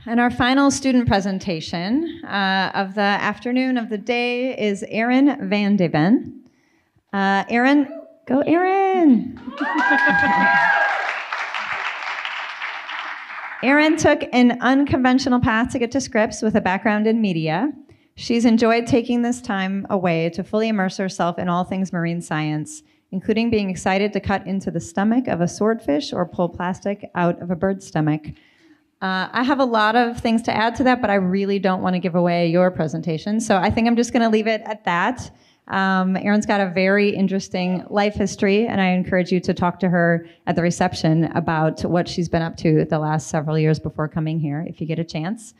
And our final student presentation of the afternoon of the day is Erin VandeVen. Erin, go Erin! Erin took an unconventional path to get to Scripps with a background in media. She's enjoyed taking this time away to fully immerse herself in all things marine science, including being excited to cut into the stomach of a swordfish or pull plastic out of a bird's stomach. I have a lot of things to add to that, but I really don't want to give away your presentation, so I think I'm just going to leave it at that. Erin's got a very interesting life history, and I encourage you to talk to her at the reception about what she's been up to the last several years before coming here, if you get a chance.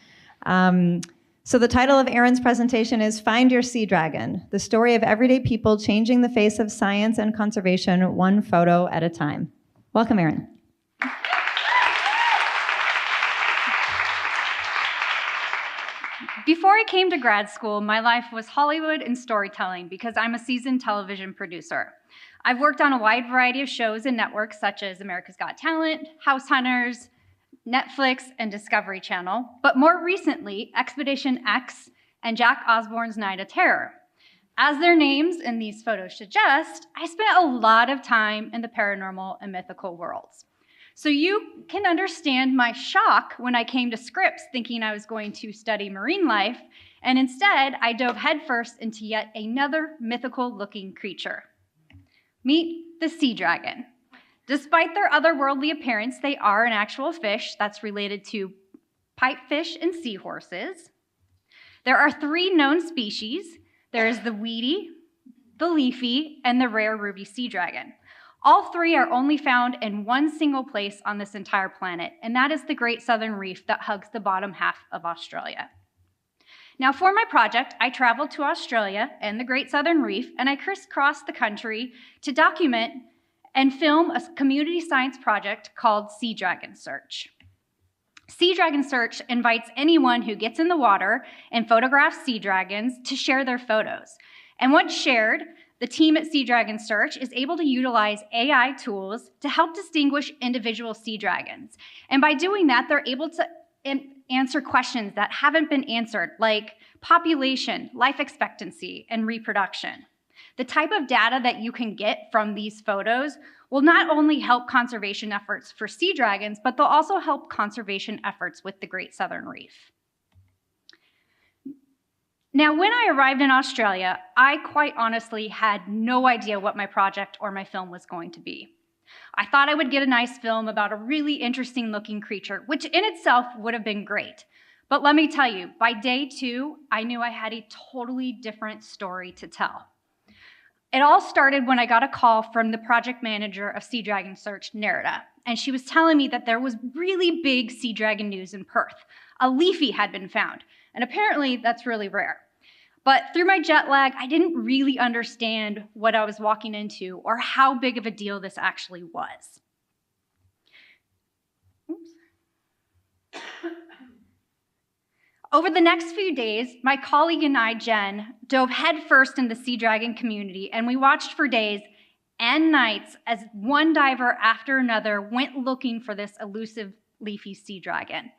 So the title of Erin's presentation is Find Your Seadragon, the story of everyday people changing the face of science and conservation one photo at a time. Welcome, Erin. Before I came to grad school, my life was Hollywood and storytelling because I'm a seasoned television producer. I've worked on a wide variety of shows and networks such as America's Got Talent, House Hunters, Netflix, and Discovery Channel, but more recently, Expedition X and Jack Osborne's Night of Terror. As their names in these photos suggest, I spent a lot of time in the paranormal and mythical worlds. So you can understand my shock when I came to Scripps thinking I was going to study marine life, and instead I dove headfirst into yet another mythical-looking creature. Meet the sea dragon. Despite their otherworldly appearance, they are an actual fish that's related to pipefish and seahorses. There are 3 known species. There is the weedy, the leafy, and the rare ruby sea dragon. All 3 are only found in one single place on this entire planet, and that is the Great Southern Reef that hugs the bottom half of Australia. Now, for my project, I traveled to Australia and the Great Southern Reef, and I crisscrossed the country to document and film a community science project called Seadragon Search. Seadragon Search invites anyone who gets in the water and photographs sea dragons to share their photos. And once shared, the team at Seadragon Search is able to utilize AI tools to help distinguish individual sea dragons. And by doing that, they're able to answer questions that haven't been answered, like population, life expectancy, and reproduction. The type of data that you can get from these photos will not only help conservation efforts for sea dragons, but they'll also help conservation efforts with the Great Southern Reef. Now, when I arrived in Australia, I quite honestly had no idea what my project or my film was going to be. I thought I would get a nice film about a really interesting looking creature, which in itself would have been great. But let me tell you, by day 2, I knew I had a totally different story to tell. It all started when I got a call from the project manager of Seadragon Search, Nerida, and she was telling me that there was really big sea dragon news in Perth. A leafy had been found, and apparently that's really rare. But through my jet lag, I didn't really understand what I was walking into or how big of a deal this actually was. Oops. Over the next few days, my colleague and I, Jen, dove headfirst in the sea dragon community, and we watched for days and nights as one diver after another went looking for this elusive leafy sea dragon.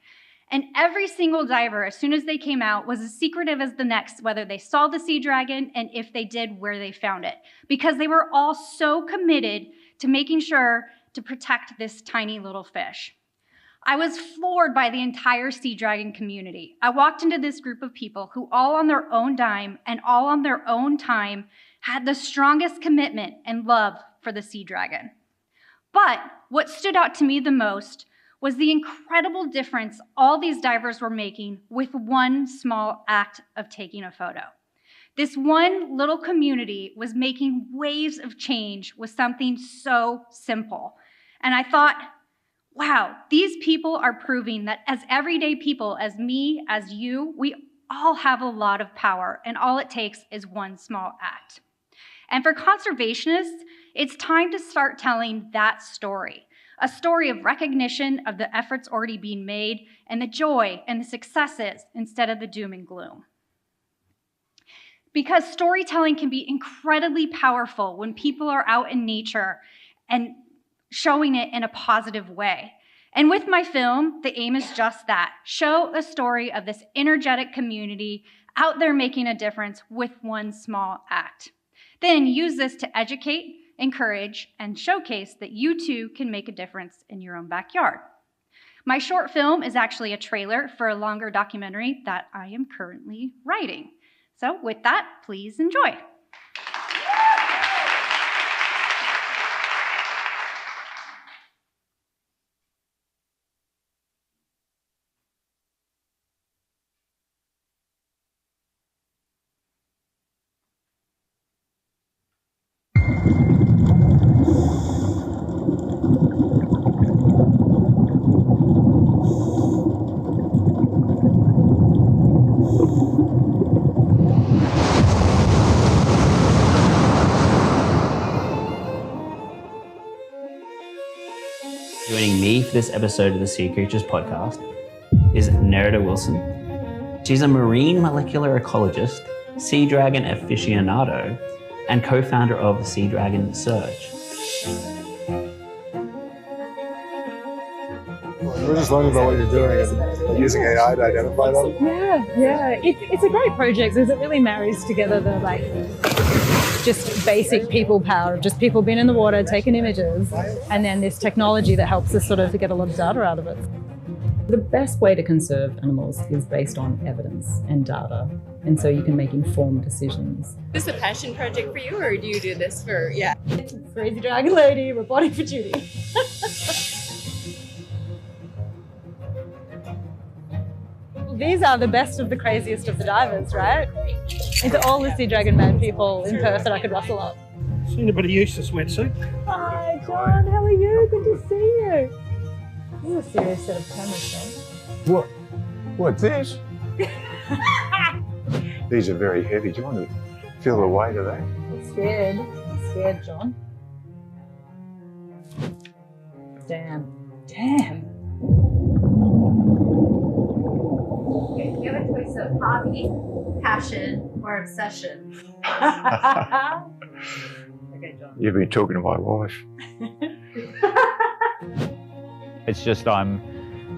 And every single diver, as soon as they came out, was as secretive as the next, whether they saw the sea dragon and if they did, where they found it, because they were all so committed to making sure to protect this tiny little fish. I was floored by the entire sea dragon community. I walked into this group of people who all on their own dime and all on their own time had the strongest commitment and love for the sea dragon. But what stood out to me the most was the incredible difference all these divers were making with one small act of taking a photo. This one little community was making waves of change with something so simple. And I thought, wow, these people are proving that as everyday people, as me, as you, we all have a lot of power, and all it takes is one small act. And for conservationists, it's time to start telling that story. A story of recognition of the efforts already being made and the joy and the successes instead of the doom and gloom. Because storytelling can be incredibly powerful when people are out in nature and showing it in a positive way. And with my film, the aim is just that: show a story of this energetic community out there making a difference with one small act. Then use this to educate, encourage, and showcase that you too can make a difference in your own backyard. My short film is actually a trailer for a longer documentary that I am currently writing. So with that, please enjoy. Joining me for this episode of the Sea Creatures podcast is Nerida Wilson. She's a marine molecular ecologist, sea dragon aficionado, and co-founder of Seadragon Search. We're just learning about what you're doing and using AI to identify them. Yeah. It's a great project because it really marries together the just basic people power of just people being in the water, taking images, and then this technology that helps us sort of to get a lot of data out of it. The best way to conserve animals is based on evidence and data, and so you can make informed decisions. Is this a passion project for you, or do you do this for, Crazy dragon lady, reporting for duty. These are the best of the craziest of the divers, right? These are all the sea dragon man people in Perth that I could rustle up. Seen a bit of use this wetsuit. Hi, John. How are you? Good to see you. This is a serious set of cameras, John. What, these? These are very heavy. Do you want to feel the weight of that? I'm scared. I'm scared, John. Damn. Okay, you have a choice of hobby, passion, or obsession. Okay, John. You've been talking to my wife. It's just I'm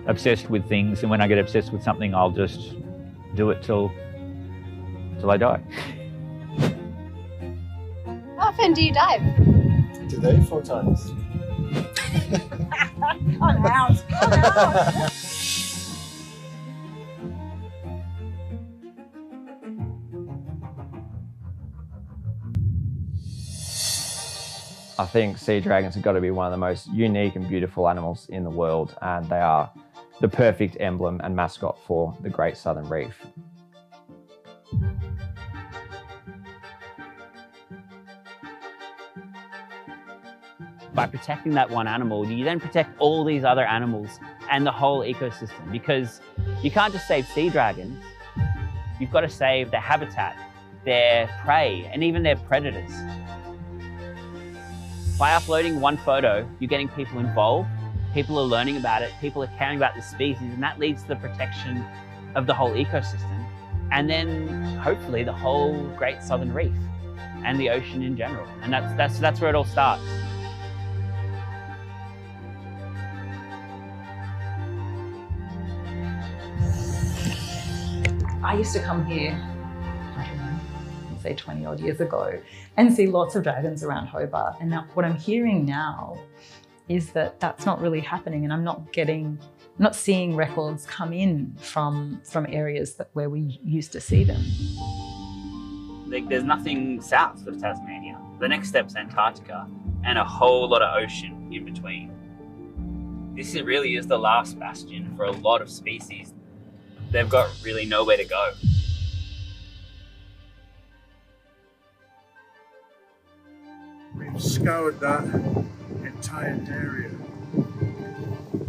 obsessed with things, and when I get obsessed with something, I'll just do it till I die. How often do you dive? Today, 4 times. I'm out. I think sea dragons have got to be one of the most unique and beautiful animals in the world, and they are the perfect emblem and mascot for the Great Southern Reef. By protecting that one animal, you then protect all these other animals and the whole ecosystem, because you can't just save sea dragons. You've got to save their habitat, their prey, and even their predators. By uploading one photo, you're getting people involved, people are learning about it, people are caring about the species, and that leads to the protection of the whole ecosystem, and then hopefully the whole Great Southern Reef and the ocean in general. And that's where it all starts. I used to come here, I don't know, say 20 odd years ago, and see lots of dragons around Hobart. And now, what I'm hearing now is that that's not really happening, and I'm not seeing records come in from areas where we used to see them. There's nothing south of Tasmania. The next step's Antarctica, and a whole lot of ocean in between. This really is the last bastion for a lot of species. They've got really nowhere to go. We've scoured that entire area.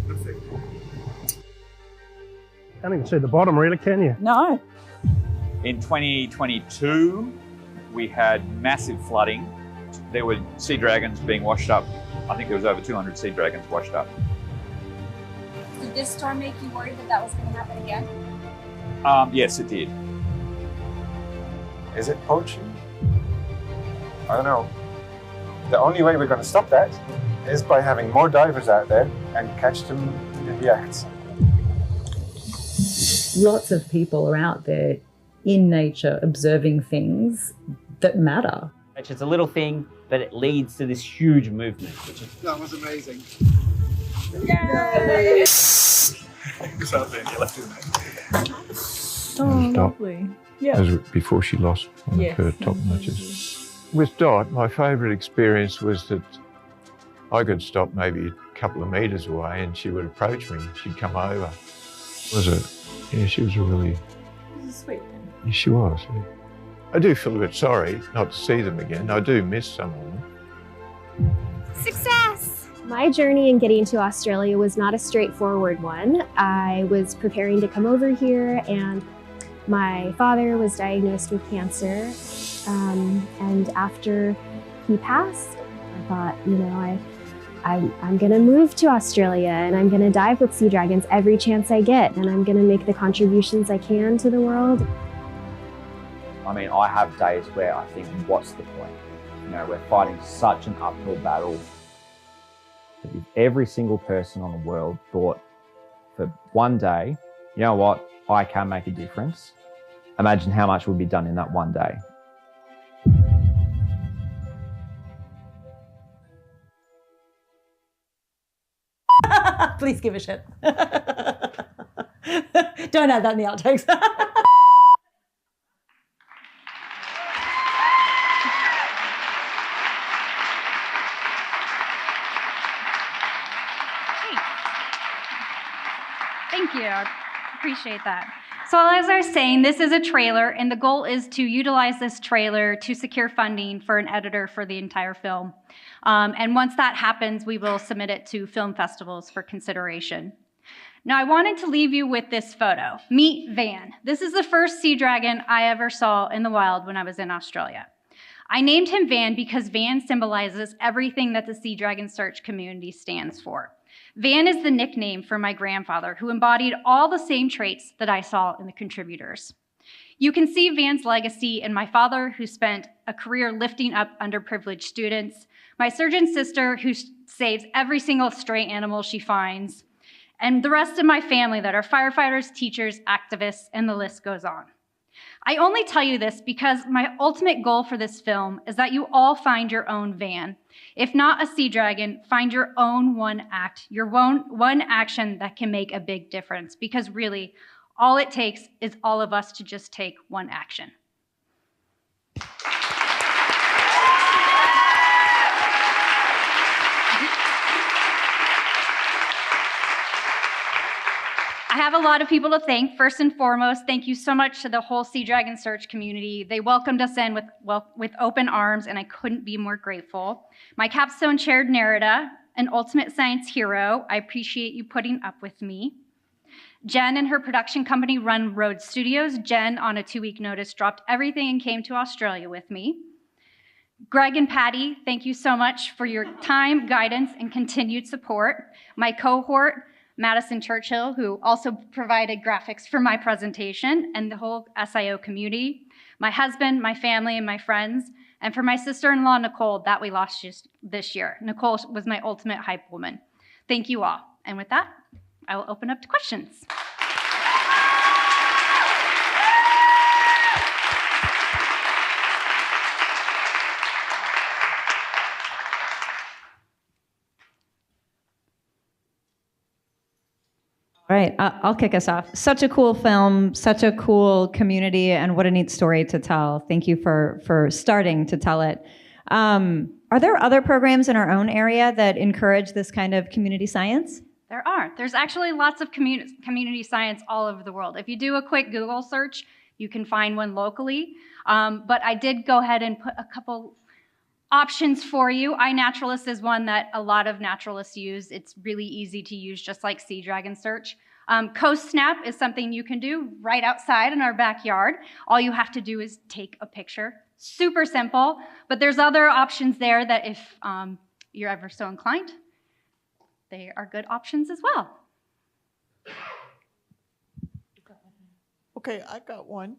Nothing. Can't even see the bottom really, can you? No. In 2022, we had massive flooding. There were sea dragons being washed up. I think there was over 200 sea dragons washed up. Did this storm make you worried that was going to happen again? Yes, it did. Is it poaching? I don't know. The only way we're going to stop that is by having more divers out there and catch them Yeah. Lots of people are out there in nature observing things that matter. It's just a little thing, but it leads to this huge movement. That was amazing. Yay! Oh, lovely. Yeah. As before she lost one of her top notches. With Dot, my favourite experience was that I could stop maybe a couple of metres away and she would approach me. She'd come over. She was a really... Sweet. Yeah, she was. Yeah. I do feel a bit sorry not to see them again. I do miss some of them. Success! My journey in getting to Australia was not a straightforward one. I was preparing to come over here and my father was diagnosed with cancer. And after he passed, I thought, you know, I'm gonna move to Australia and I'm gonna dive with sea dragons every chance I get, and I'm gonna make the contributions I can to the world. I mean, I have days where I think, what's the point? You know, we're fighting such an uphill battle. That if every single person on the world thought for one day, you know what, I can make a difference, imagine how much would be done in that one day. Please give a shit. Don't add that in the outtakes. Thank you. I appreciate that. So as I was saying, this is a trailer, and the goal is to utilize this trailer to secure funding for an editor for the entire film. And once that happens, we will submit it to film festivals for consideration. Now, I wanted to leave you with this photo. Meet Van. This is the first sea dragon I ever saw in the wild when I was in Australia. I named him Van because Van symbolizes everything that the sea dragon search community stands for. Van is the nickname for my grandfather, who embodied all the same traits that I saw in the contributors. You can see Van's legacy in my father, who spent a career lifting up underprivileged students, my surgeon sister, who saves every single stray animal she finds, and the rest of my family that are firefighters, teachers, activists, and the list goes on. I only tell you this because my ultimate goal for this film is that you all find your own Van. If not a sea dragon, find your own one act, your one action that can make a big difference, because really, all it takes is all of us to just take one action. I have a lot of people to thank. First and foremost, thank you so much to the whole Sea Dragon search community. They welcomed us in with open arms, and I couldn't be more grateful. My capstone chair, Nerida, an ultimate science hero. I appreciate you putting up with me. Jen and her production company run Road Studios. Jen, on a 2-week notice, dropped everything and came to Australia with me. Greg and Patty, thank you so much for your time, guidance, and continued support. My cohort, Madison Churchill, who also provided graphics for my presentation, and the whole SIO community, my husband, my family, and my friends, and for my sister-in-law, Nicole, that we lost just this year. Nicole was my ultimate hype woman. Thank you all. And with that, I will open up to questions. All right, I'll kick us off. Such a cool film, such a cool community, and what a neat story to tell. Thank you for starting to tell it. Are there other programs in our own area that encourage this kind of community science? There are. There's actually lots of community science all over the world. If you do a quick Google search, you can find one locally. But I did go ahead and put a couple options for you. iNaturalist is one that a lot of naturalists use. It's really easy to use, just like Sea Dragon Search. Coast Snap is something you can do right outside in our backyard. All you have to do is take a picture. Super simple, but there's other options there that if you're ever so inclined, they are good options as well. Okay, I got one.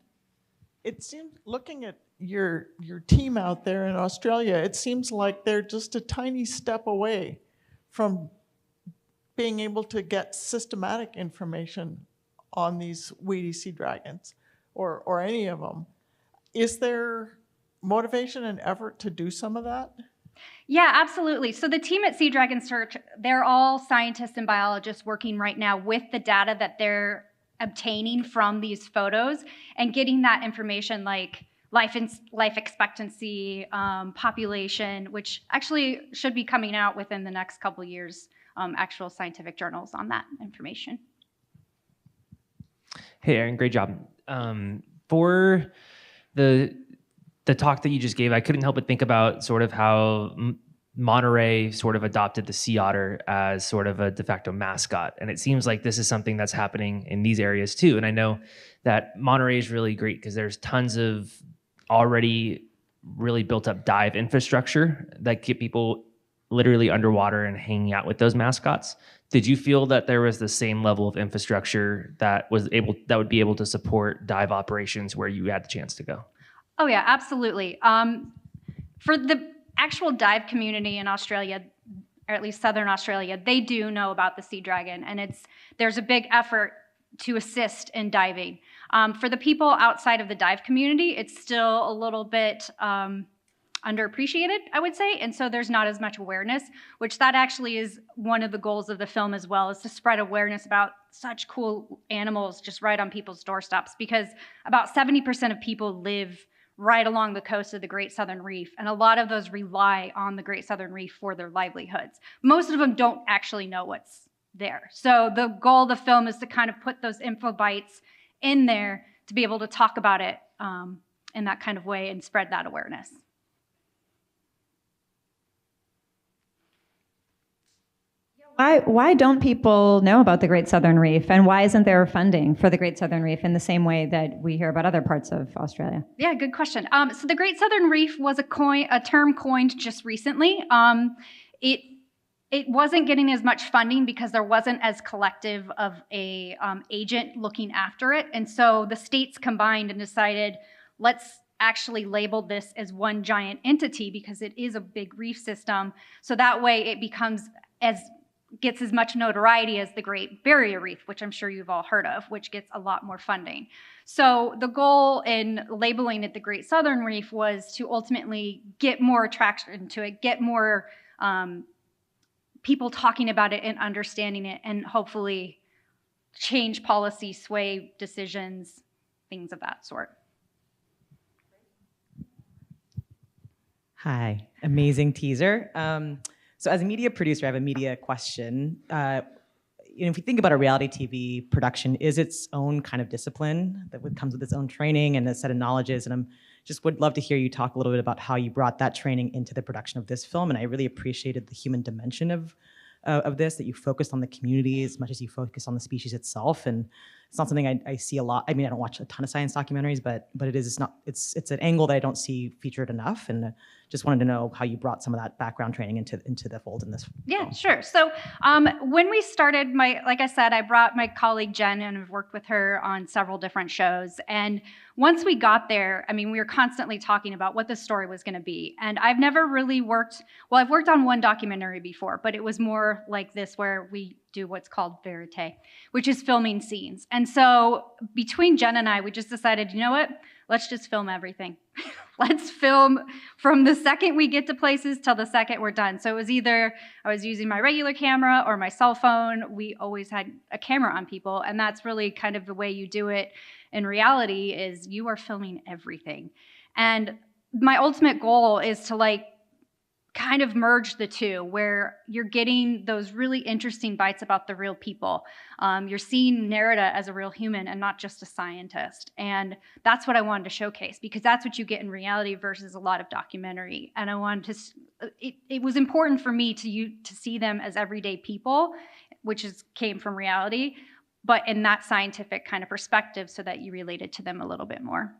It seems, looking at your team out there in Australia, it seems like they're just a tiny step away from being able to get systematic information on these weedy sea dragons, or any of them. Is there motivation and effort to do some of that? Yeah, absolutely. So the team at Seadragon Search, they're all scientists and biologists working right now with the data that they're obtaining from these photos and getting that information like life expectancy, population, which actually should be coming out within the next couple of years, actual scientific journals on that information. Hey, Erin, great job. For the talk that you just gave, I couldn't help but think about sort of how Monterey sort of adopted the sea otter as sort of a de facto mascot. And it seems like this is something that's happening in these areas too. And I know that Monterey is really great because there's tons of already really built up dive infrastructure that keep people literally underwater and hanging out with those mascots. Did you feel that there was the same level of infrastructure that would be able to support dive operations where you had the chance to go? Oh yeah, absolutely. For the actual dive community in Australia, or at least Southern Australia, they do know about the Seadragon, and there's a big effort to assist in diving. For the people outside of the dive community, it's still a little bit underappreciated, I would say, and so there's not as much awareness, which that actually is one of the goals of the film as well, is to spread awareness about such cool animals just right on people's doorsteps, because about 70% of people live right along the coast of the Great Southern Reef, and a lot of those rely on the Great Southern Reef for their livelihoods. Most of them don't actually know what's there. So the goal of the film is to kind of put those info bites in there to be able to talk about it in that kind of way and spread that awareness. Why don't people know about the Great Southern Reef, and why isn't there funding for the Great Southern Reef in the same way that we hear about other parts of Australia? Yeah, good question. So the Great Southern Reef was a term coined just recently. It wasn't getting as much funding because there wasn't as collective of a agent looking after it, and so the states combined and decided, let's actually label this as one giant entity because it is a big reef system. So that way it gets as much notoriety as the Great Barrier Reef, which I'm sure you've all heard of, which gets a lot more funding. So the goal in labeling it the Great Southern Reef was to ultimately get more attraction to it, get more people talking about it and understanding it, and hopefully change policy, sway decisions, things of that sort. Hi, amazing teaser. So as a media producer, I have a media question. If you think about a reality TV production, is its own kind of discipline that comes with its own training and a set of knowledges. And would love to hear you talk a little bit about how you brought that training into the production of this film. And I really appreciated the human dimension of this, that you focused on the community as much as you focus on the species itself. And it's not something I see a lot. I mean, I don't watch a ton of science documentaries, but it's an angle that I don't see featured enough. And just wanted to know how you brought some of that background training into the fold in this Yeah, film. sure. So when we started, like I said, I brought my colleague Jen, and I've worked with her on several different shows. And once we got there, I mean, we were constantly talking about what the story was going to be. And I've never really I've worked on one documentary before, but it was more like this, where we do what's called verite, which is filming scenes. And so between Jen and I, we just decided, you know what? Let's just film everything. Let's film from the second we get to places till the second we're done. So it was either I was using my regular camera or my cell phone. We always had a camera on people, and that's really kind of the way you do it in reality, is you are filming everything. And my ultimate goal is to kind of merge the two, where you're getting those really interesting bites about the real people. You're seeing Nerida as a real human and not just a scientist. And that's what I wanted to showcase, because that's what you get in reality versus a lot of documentary. And I wanted it was important for me to see them as everyday people, which came from reality, but in that scientific kind of perspective, so that you related to them a little bit more.